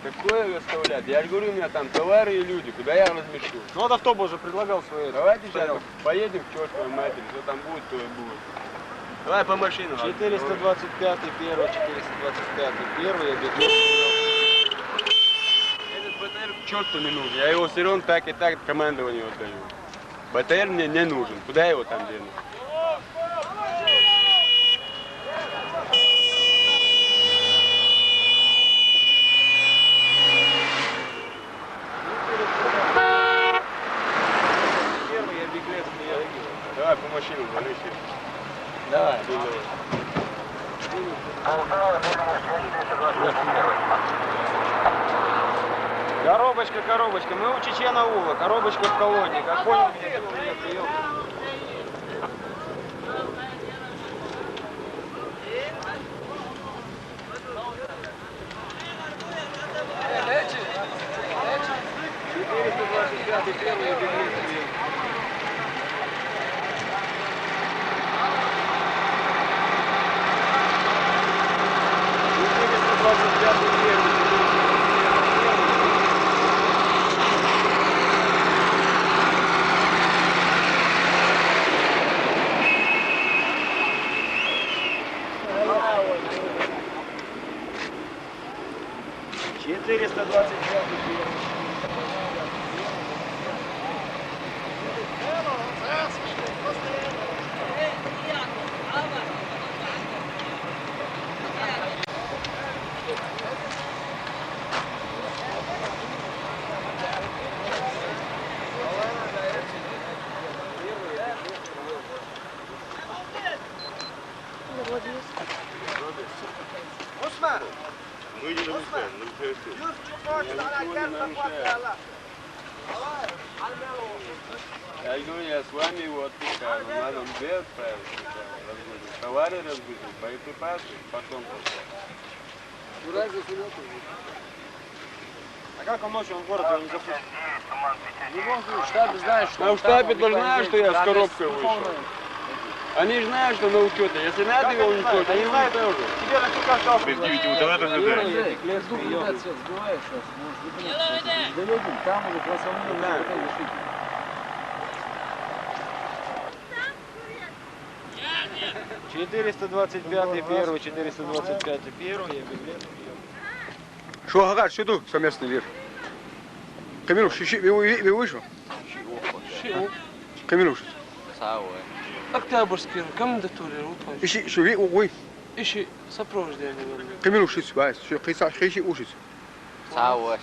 Какое выставлять? Я же говорю, у меня там товары и люди, куда я размещу? Ну вот автобус же предлагал свои. Давайте сейчас поедем к чертовой матери, что там будет, то и будет. Давай по машину. 425 первый, 425 первый, я бегу. Этот БТР к черту не нужен, я его все равно так и так командованию отдаю. БТР мне не нужен, куда я его там дену? Давай по машину, Валюхи. Давай. Коробочка, коробочка. Мы у Чечена Ула. Коробочка в колонне. Как понял, меня прием. Я говорю, я с вами его отпускаю, но надо где отправить сначала, разгрузить. Товары разгрузить, боеприпасы, потом А как он ночью, он в город его не запустит? В штабе знаешь, что... А в штабе тоже знают, что я с коробкой вышел. Они же знают, что на учете. Если надо его уничтожить, они знают тоже. Тебе нафига сказал, что... Ребят, все, сбиваешь сейчас. Доведем, там уже трансформируем. 425 первый, 425 первый, я беглец. Что, Агат, что тут совместный вир? Камилу, вышел? Камилу, Октябрьский, комендатура, ищи, что, ой, ищи сопровождение. Камилу, что, хейси, ушись. Сауа,